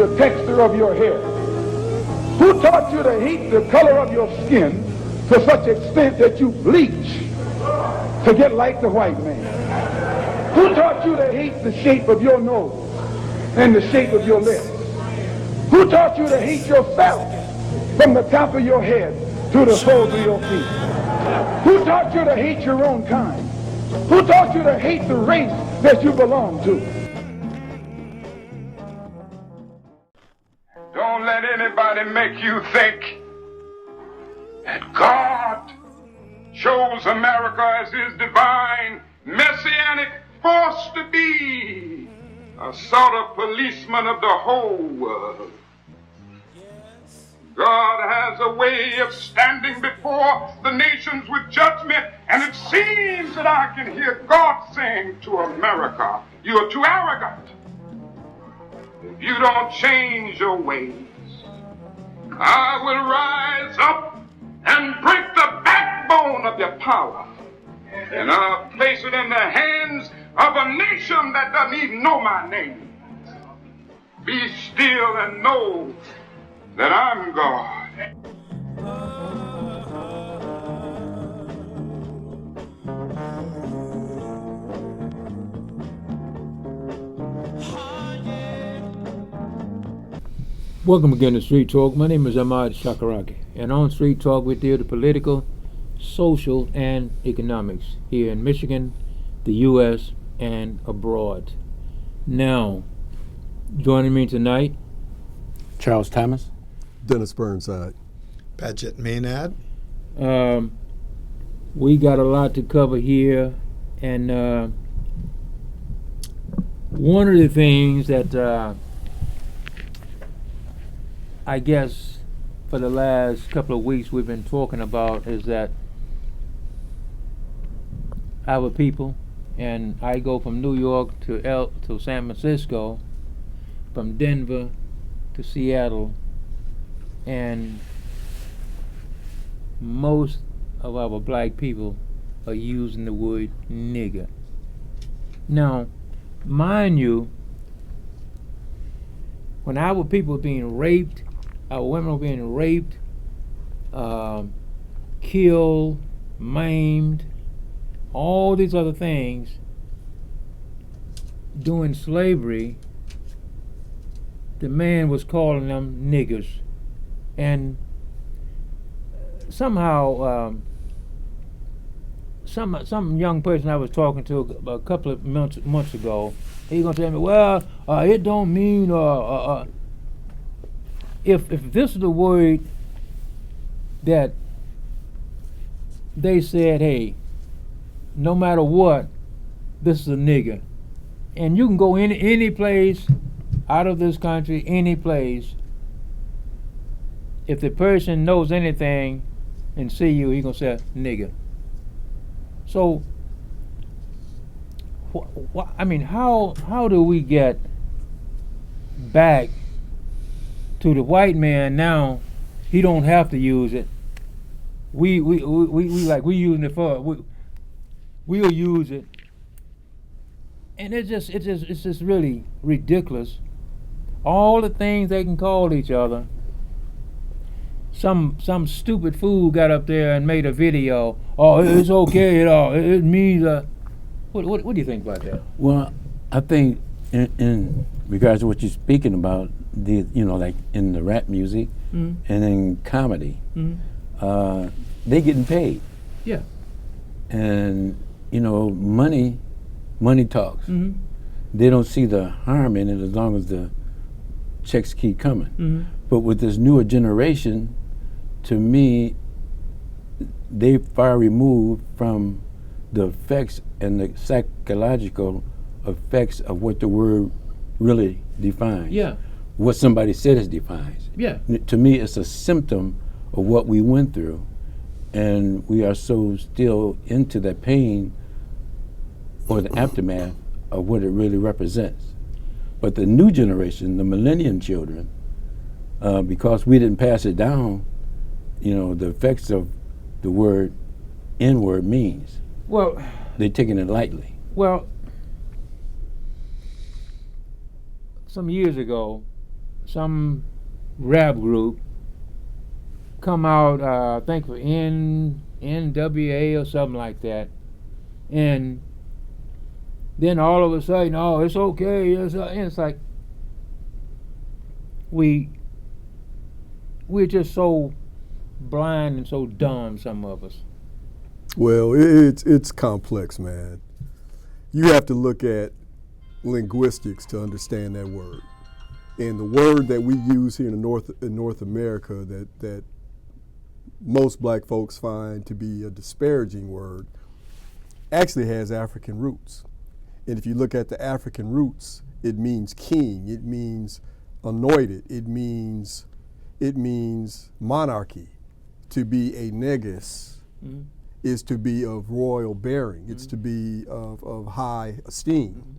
the texture of your hair? Who taught you to hate the color of your skin to such extent that you bleach to get like the white man? Who taught you to hate the shape of your nose and the shape of your lips? Who taught you to hate yourself from the top of your head to the soles of your feet? Who taught you to hate your own kind? Who taught you to hate the race that you belong to? Don't let anybody make you think that God chose America as his divine messianic force to be a sort of policeman of the whole world. God has a way of standing before the nations with judgment, and it seems that I can hear God saying to America, you are too arrogant. If you don't change your ways, I will rise up and break the backbone of your power, and I'll place it in the hands of a nation that doesn't even know my name. Be still and know that I'm God. Welcome again to Street Talk. My name is Ahmad Shakaraki, and on Street Talk we deal with political, social, and economics here in Michigan, the U.S., and abroad. Now, joining me tonight, Charles Thomas, Dennis Burnside, Paget Maynard. we got a lot to cover here, and one of the things that I guess for the last couple of weeks we've been talking about is that our people, and I go from New York to San Francisco, from Denver to Seattle, and most of our black people are using the word nigger. Now, mind you, when our people are being raped, our women are being raped, killed, maimed, all these other things during slavery, the man was calling them niggers. And somehow, some young person I was talking to a couple of months ago, he's gonna tell me, well, it don't mean if this is the word that they said, hey, no matter what, this is a nigger, and you can go any place out of this country, any place, if the person knows anything and see you, he gonna say nigger. So, I mean, how do we get back to the white man now? He don't have to use it. We using it for we'll use it, and it's just really ridiculous. All the things they can call each other. Some stupid fool got up there and made a video. Oh, it's okay at all. It means What do you think about that? Well, I think in regards to what you're speaking about, like in the rap music and in comedy, they getting paid. Yeah. And money talks. They don't see the harm in it as long as the checks keep coming. But with this newer generation, to me, they far removed from the effects and the psychological effects of what the word really defines. Yeah. What somebody said it defines. Yeah. To me, it's a symptom of what we went through, and we are so still into that pain or the aftermath of what it really represents. But the new generation, the millennium children, because we didn't pass it down, the effects of the word N-word means. Well, they're taking it lightly. Well, some years ago, some rap group come out, I think for NWA or something like that, and then all of a sudden, oh, it's okay. And it's like we're just so blind and so dumb, some of us. Well, it's complex, man. You have to look at linguistics to understand that word. And the word that we use here in North America that most black folks find to be a disparaging word actually has African roots. And if you look at the African roots, it means king, it means anointed, it means monarchy. To be a negus is to be of royal bearing. It's to be of high esteem.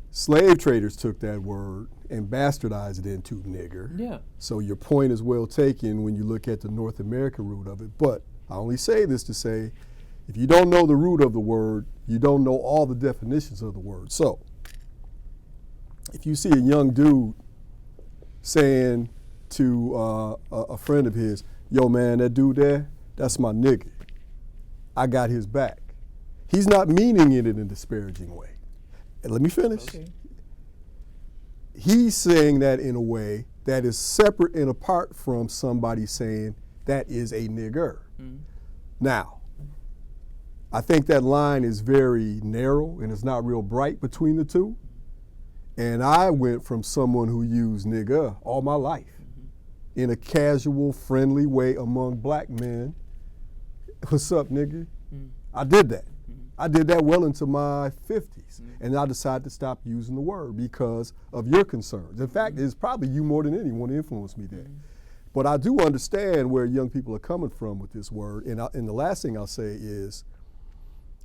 Slave traders took that word and bastardized it into nigger. Yeah. So your point is well taken when you look at the North American root of it. But I only say this to say, if you don't know the root of the word, you don't know all the definitions of the word. So if you see a young dude saying to a friend of his, yo man, that dude there, that's my nigga. I got his back. He's not meaning it in a disparaging way. And let me finish. Okay. He's saying that in a way that is separate and apart from somebody saying that is a nigger. Now, I think that line is very narrow and it's not real bright between the two. And I went from someone who used nigger all my life in a casual, friendly way among black men. What's up, nigga? I did that. I did that well into my 50s. And I decided to stop using the word because of your concerns. In fact, it's probably you more than anyone who influenced me there. But I do understand where young people are coming from with this word. And the last thing I'll say is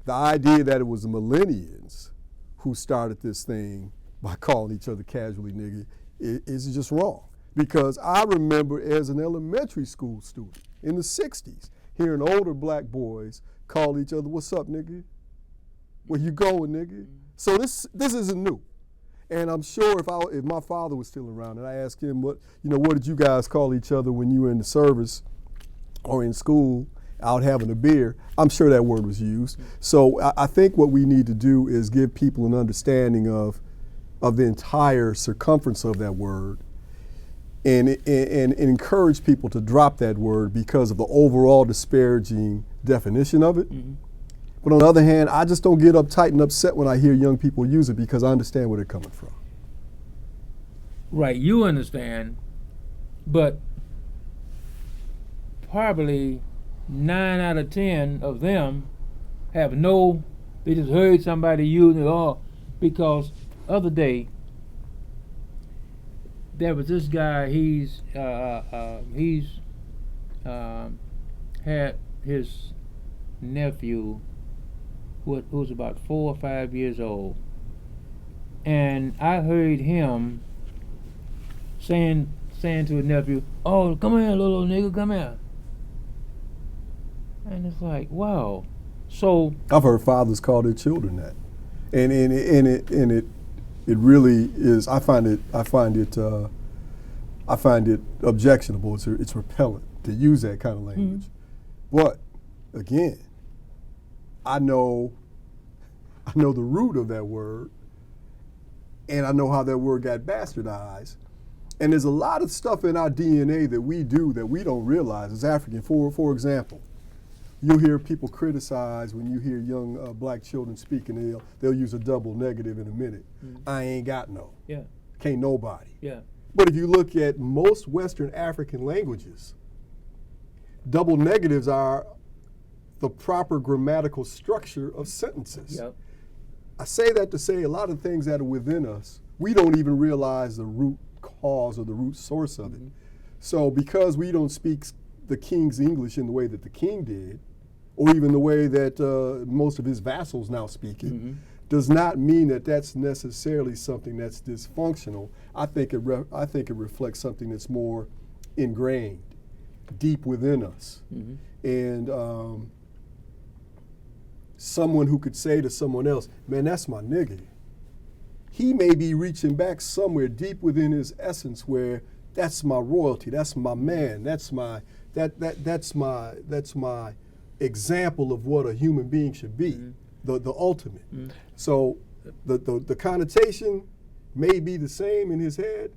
the idea that it was the millennials who started this thing by calling each other casually nigga is just wrong. Because I remember as an elementary school student in the 60s, hearing older black boys call each other, what's up, nigga? Where you going, nigga? So this isn't new. And I'm sure if my father was still around and I asked him what did you guys call each other when you were in the service or in school out having a beer, I'm sure that word was used. So I think what we need to do is give people an understanding of the entire circumference of that word and encourage people to drop that word because of the overall disparaging definition of it. But on the other hand, I just don't get uptight and upset when I hear young people use it because I understand where they're coming from. Right, you understand, but probably 9 out of 10 of them they just heard somebody use it because other day there was this guy, he's had his nephew who was about 4 or 5 years old, and I heard him saying to his nephew, oh, come here, little nigga, come here. And it's like, wow. So I've heard fathers call their children that, and it really is. I find it objectionable. It's repellent to use that kind of language. But again, I know the root of that word, and I know how that word got bastardized. And there's a lot of stuff in our DNA that we do that we don't realize as African. For example, you'll hear people criticize when you hear young black children speaking, they'll use a double negative in a minute. I ain't got no. yeah, Can't nobody. yeah, But if you look at most Western African languages, double negatives are the proper grammatical structure of sentences. yep. I say that to say a lot of things that are within us, we don't even realize the root cause or the root source of it. So because we don't speak the king's English in the way that the king did, or even the way that most of his vassals now speak it, does not mean that that's necessarily something that's dysfunctional. I think it reflects something that's more ingrained, deep within us. And someone who could say to someone else, man, that's my nigga. he may be reaching back somewhere deep within his essence where that's my royalty, that's my man, that's my example of what a human being should be, the ultimate. So the connotation may be the same in his head,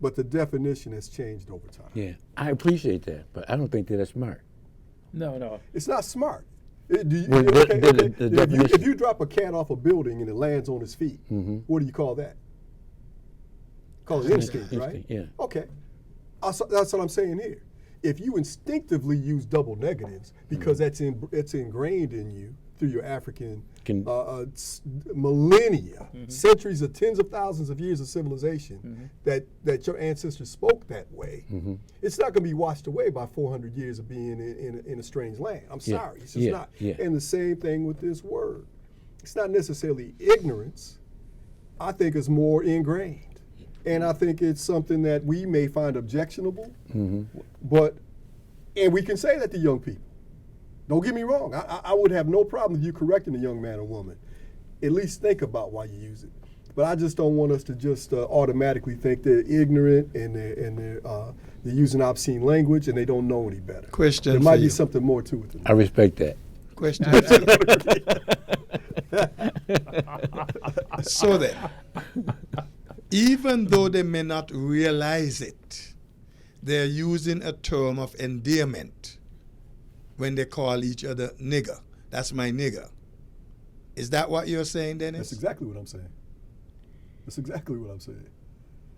but the definition has changed over time. Yeah, I appreciate that, but I don't think that that's smart. No. It's not smart. The If you drop a cat off a building and it lands on his feet, what do you call that? Call it instinct, right? Yeah. Okay. That's what I'm saying here. If you instinctively use double negatives because it's ingrained in you through your African millennia, centuries of tens of thousands of years of civilization, that your ancestors spoke that way, it's not going to be washed away by 400 years of being in a strange land. I'm sorry, it's just not. And the same thing with this word. It's not necessarily ignorance. I think it's more ingrained. And I think it's something that we may find objectionable, and we can say that to young people. Don't get me wrong. I would have no problem with you correcting a young man or woman. At least think about why you use it. But I just don't want us to just automatically think they're ignorant and they're using obscene language and they don't know any better. Question There for might be you. something more to it than I respect that. Question for you. So then, even though they may not realize it, they're using a term of endearment when they call each other nigger. That's my nigger. Is that what you're saying, Dennis? That's exactly what I'm saying. That's exactly what I'm saying.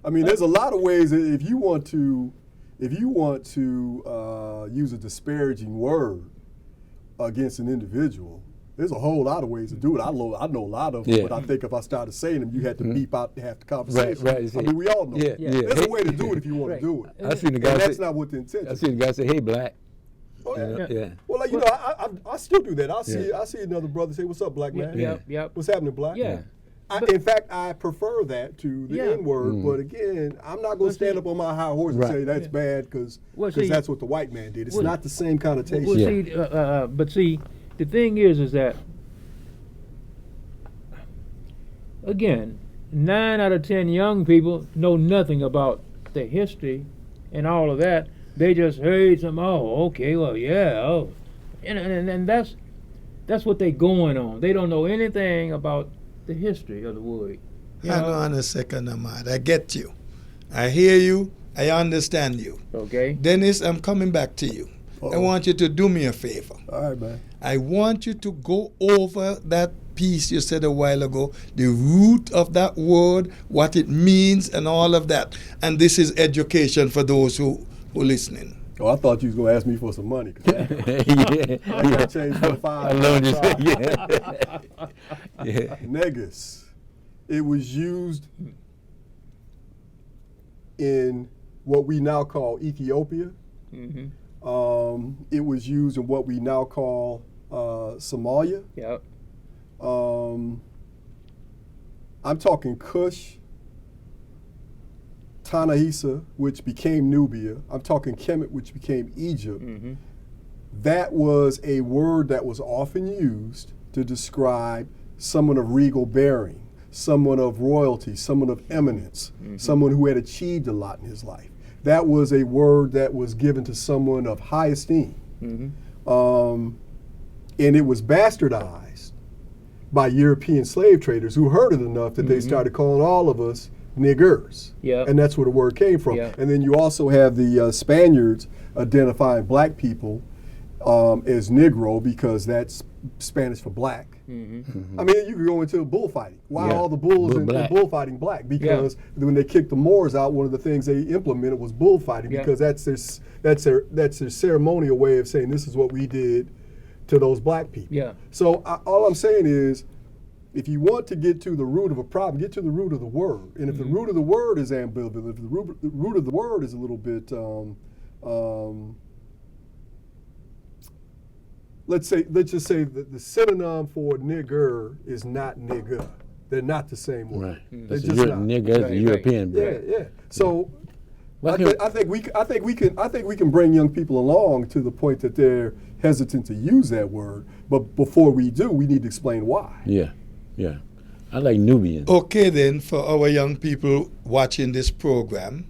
I mean, there's a lot of ways that if you want to use a disparaging word against an individual, there's a whole lot of ways to do it. I know a lot of them, but I think if I started saying them, you had to beep out half the conversation. Right. I mean, we all know. Yeah. There's a way to do it if you want to do it. I seen the guy And that's say, not what the intention I is. seen the guy say, "Hey, black." Oh, yeah. Yeah. Well, like, I still do that. I see another brother say, "What's up, black man?" Yep. What's happening, black? Yeah. In fact, I prefer that to the N-word, but again, I'm not going to stand up on my high horse and say that's bad because that's what the white man did. It's not the same connotation. Well, but see, the thing is that, again, 9 out of 10 young people know nothing about the history and all of that. They just heard some, and that's what they going on. They don't know anything about the history of the word. Hang on a second, Ahmad. I get you. I hear you. I understand you. Okay. Dennis, I'm coming back to you. I want you to do me a favor. All right, man. I want you to go over that piece you said a while ago, the root of that word, what it means, and all of that. And this is education for those who are listening. Oh, I thought you was going to ask me for some money. I got changed for $5. I love you. Yeah. Negus. It was used in what we now call Ethiopia. It was used in what we now call Somalia. Yep. I'm talking Kush, Ta-Nehisi, which became Nubia. I'm talking Kemet, which became Egypt. That was a word that was often used to describe someone of regal bearing, someone of royalty, someone of eminence, someone who had achieved a lot in his life. That was a word that was given to someone of high esteem. And it was bastardized by European slave traders who heard it enough that they started calling all of us niggers. And that's where the word came from. And then you also have the Spaniards identifying black people as Negro because that's Spanish for black. I mean, you could go into bullfighting. Why all the bulls in bullfighting black? Because when they kicked the Moors out, one of the things they implemented was bullfighting because that's their ceremonial way of saying this is what we did to those black people. So all I'm saying is, if you want to get to the root of a problem, get to the root of the word. And if the root of the word is ambivalent, if the root of the word is a little bit, let's just say that the synonym for nigger is not nigger. They're not the same word. Right. They're That's just not. nigger is a European. Yeah. So I think we can bring young people along to the point that they're hesitant to use that word. But before we do, we need to explain why. Yeah. I like Nubian. Okay, then, for our young people watching this program,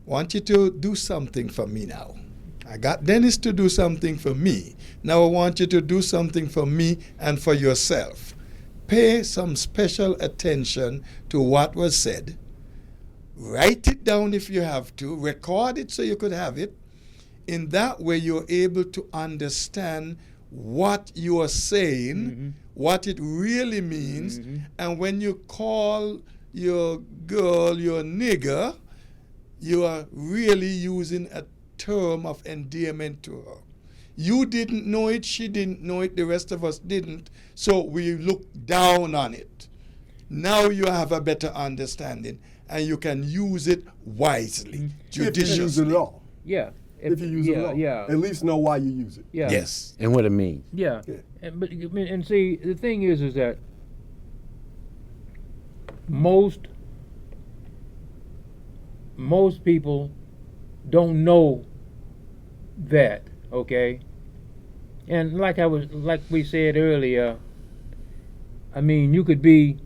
I want you to do something for me now. I got Dennis to do something for me. Now I want you to do something for me and for yourself. Pay some special attention to what was said. Write it down if you have to. Record it so you could have it. In that way, you're able to understand what you are saying, what it really means, and when you call your girl your nigger, you are really using a term of endearment to her. You didn't know it, she didn't know it, the rest of us didn't, so we look down on it. Now you have a better understanding, and you can use it wisely, judiciously. If you use it at all. Yeah. If you use it at all. Yeah. At least know why you use it. Yeah. Yes. And what it means. Yeah. Yeah. And see, the thing is that most people don't know that, okay? And like we said earlier, I mean, you could be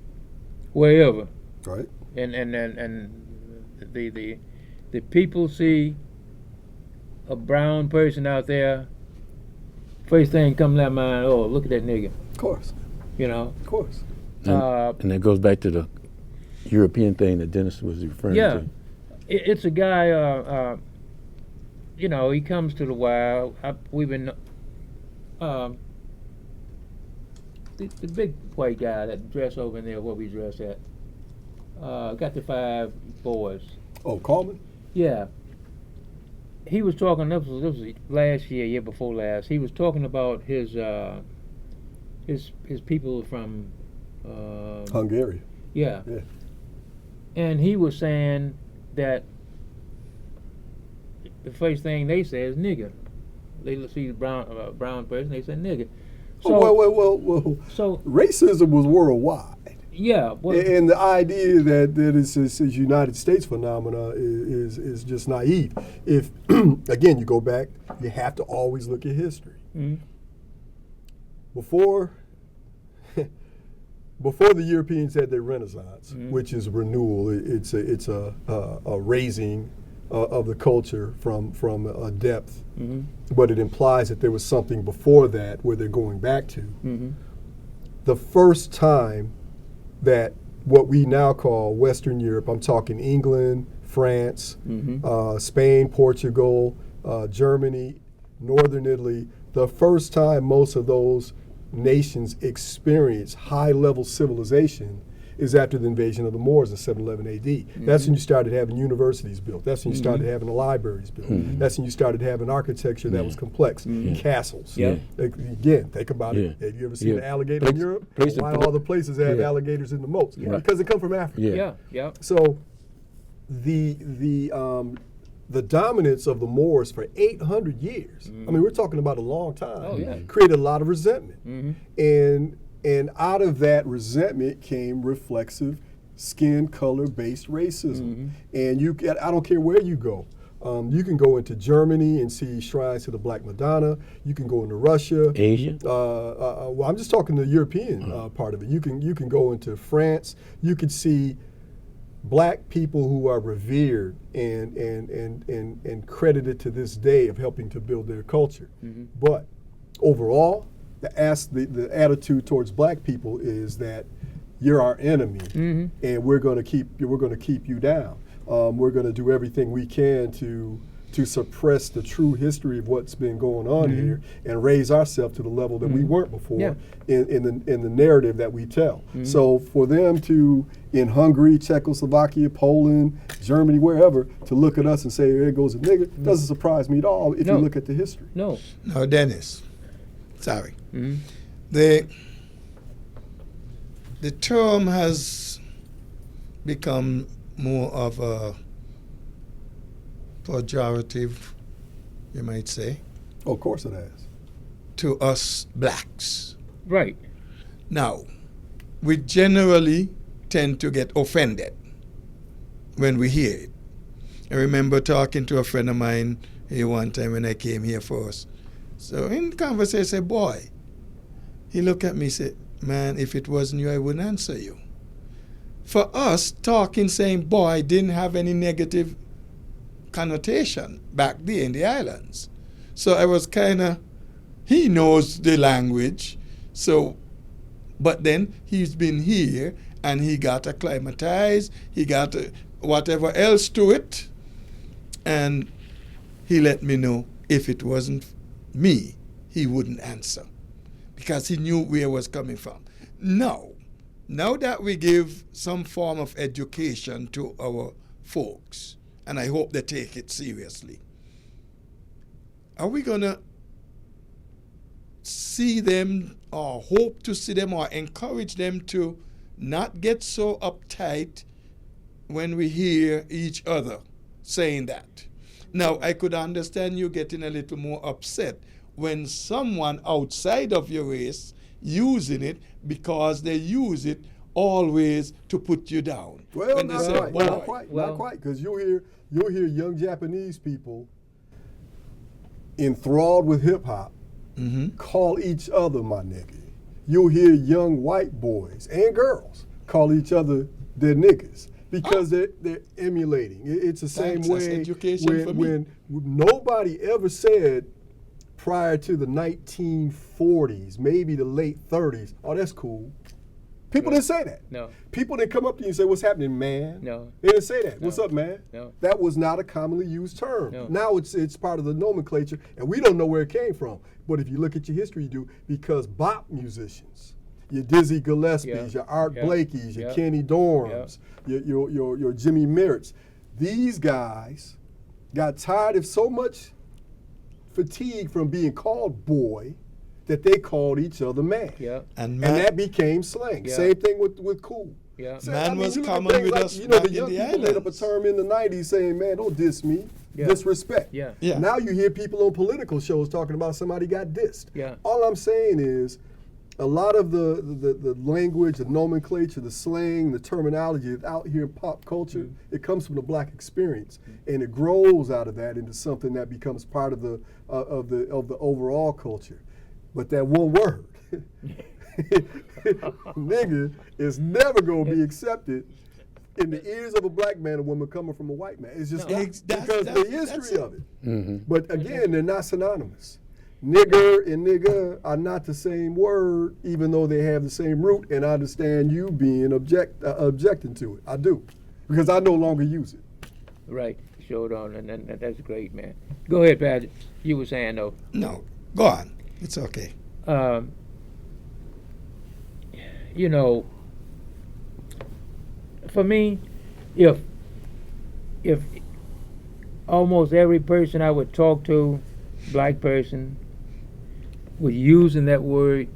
wherever, Right. and the people see a brown person out there, first thing comes to their mind, oh, look at that nigga, Of course. you know? Of course. And that goes back to the European thing that Dennis was referring to. It's a guy, you know, he comes to the wild. We've been, the big white guy that dress over in there where we dress at, got the 5 boys. Oh, Coleman? Yeah. He was talking, this was last year before last, he was talking about his people from Hungary. Yeah. Yeah. And he was saying that the first thing they say is nigger. They see the brown person, they say nigger. So, Well. So Racism was worldwide. yeah, well, And the idea that it's a United States phenomena is just naive. If, again, you go back, you have to always look at history. Before the Europeans had their Renaissance, which is renewal, it's a raising of the culture from a depth, but it implies that there was something before that where they're going back to. The first time that what we now call Western Europe, I'm talking England, France, Spain, Portugal, Germany, Northern Italy, the first time most of those nations experience high-level civilization is after the invasion of the Moors in 711 AD. That's when you started having universities built. That's when you started having the libraries built. That's when you started having architecture that was complex, castles. Again, think about it. Have you ever seen an alligator in Europe? Why all the places have alligators in the moats? Because they come from Africa. So the dominance of the Moors for 800 years, I mean, we're talking about a long time, created a lot of resentment. And out of that resentment came reflexive skin color based racism. And I don't care where you go. You can go into Germany and see shrines to the Black Madonna. You can go into Russia. Asia? Well, I'm just talking the European part of it. You can go into France. You could see Black people who are revered and credited to this day of helping to build their culture. But overall, the attitude towards Black people is that you're our enemy, and we're going to keep you down. We're going to do everything we can to suppress the true history of what's been going on here and raise ourselves to the level that we weren't before in the narrative that we tell. So for them to, in Hungary, Czechoslovakia, Poland, Germany, wherever, to look at us and say, there goes a nigger, doesn't surprise me at all if you look at the history. No, Dennis, sorry. The term has become more of a pejorative, you might say. Oh, of course it has. To us blacks. right. Now, we generally tend to get offended when we hear it. I remember talking to a friend of mine here one time when I came here first. So in conversation, I said, boy, he looked at me and said, man, if it wasn't you, I wouldn't answer you. For us, talking, saying boy didn't have any negative connotation back there in the islands. So I was kind of, he knows the language, so, but then he's been here and he got acclimatized, he got whatever else to it, and he let me know if it wasn't me, he wouldn't answer because he knew where I was coming from. Now that we give some form of education to our folks, and I hope they take it seriously, are we going to see them or hope to see them or encourage them to not get so uptight when we hear each other saying that? Now, I could understand you getting a little more upset when someone outside of your race using it because they use it always to put you down. Well, when not they say, quite, boy. not quite, because you'll hear young Japanese people enthralled with hip hop call each other my nigga. You'll hear young white boys and girls call each other their niggas because they're emulating. It's the same Thanks, that's way education for me. when nobody ever said prior to the 1940s, maybe the late 30s, oh, that's cool. People didn't say that. No. People didn't come up to you and say, what's happening, man? No. They didn't say that. No. What's up, man? No. That was not a commonly used term. No. Now it's part of the nomenclature, and we don't know where it came from. But if you look at your history, you do, because bop musicians, your Dizzy Gillespie's, your Art Blakey's, your Kenny Dorhams, your Jimmy Merritt's, these guys got tired of so much fatigue from being called boy that they called each other man. And that became slang. Same thing with cool. So, man was you look at common things with like, us you know, back the in young the people made up a islands. term in the 90s saying, man, don't diss me. Disrespect. Yeah. Now you hear people on political shows talking about somebody got dissed. All I'm saying is a lot of the language, the nomenclature, the slang, the terminology that's out here in pop culture, it comes from the black experience, and it grows out of that into something that becomes part of the overall culture. But that one word, nigga, is never going to be accepted in the ears of a black man or woman coming from a white man. It's just because the history of it. But again, they're not synonymous. Nigger and nigga are not the same word, even though they have the same root, and I understand you being objecting to it. I do, because I no longer use it. Right, showed on, and that's great, man. Go ahead, Pat. You were saying, though. No, go on. It's okay. You know, for me, if almost every person I would talk to, black person, was using that word,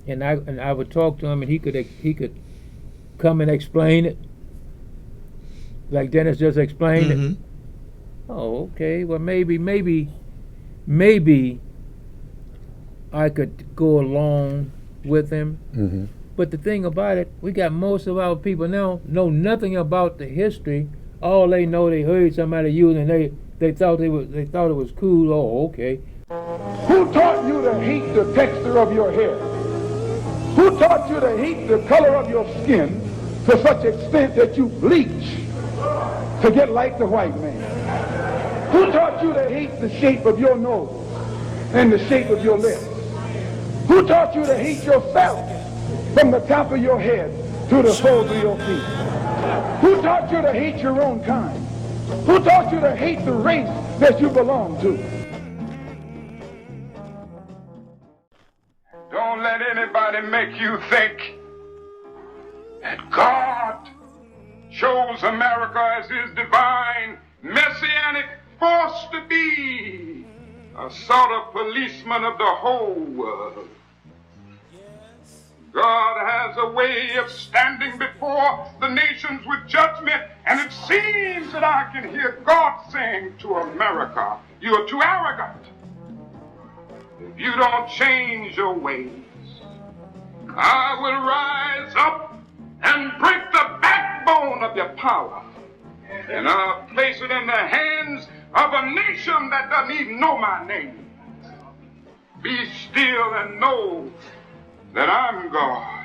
and I would talk to him, and he could come and explain it, like Dennis just explained it. Oh, okay. Well, maybe I could go along with him. But the thing about it, we got most of our people now know nothing about the history. All they know, they heard somebody using, they thought it was cool. Oh, okay. Who taught you to hate the texture of your hair? Who taught you to hate the color of your skin to such extent that you bleach to get like the white man? Who taught you to hate the shape of your nose and the shape of your lips? Who taught you to hate yourself from the top of your head to the soles of your feet? Who taught you to hate your own kind? Who taught you to hate the race that you belong to? Don't let anybody make you think that God chose America as his divine messianic force to be a sort of policeman of the whole world. God has a way of standing before the nations with judgment, and it seems that I can hear God saying to America, you are too arrogant. If you don't change your ways, I will rise up and break the backbone of your power, and I'll place it in the hands of a nation that doesn't even know my name. Be still and know that I'm God.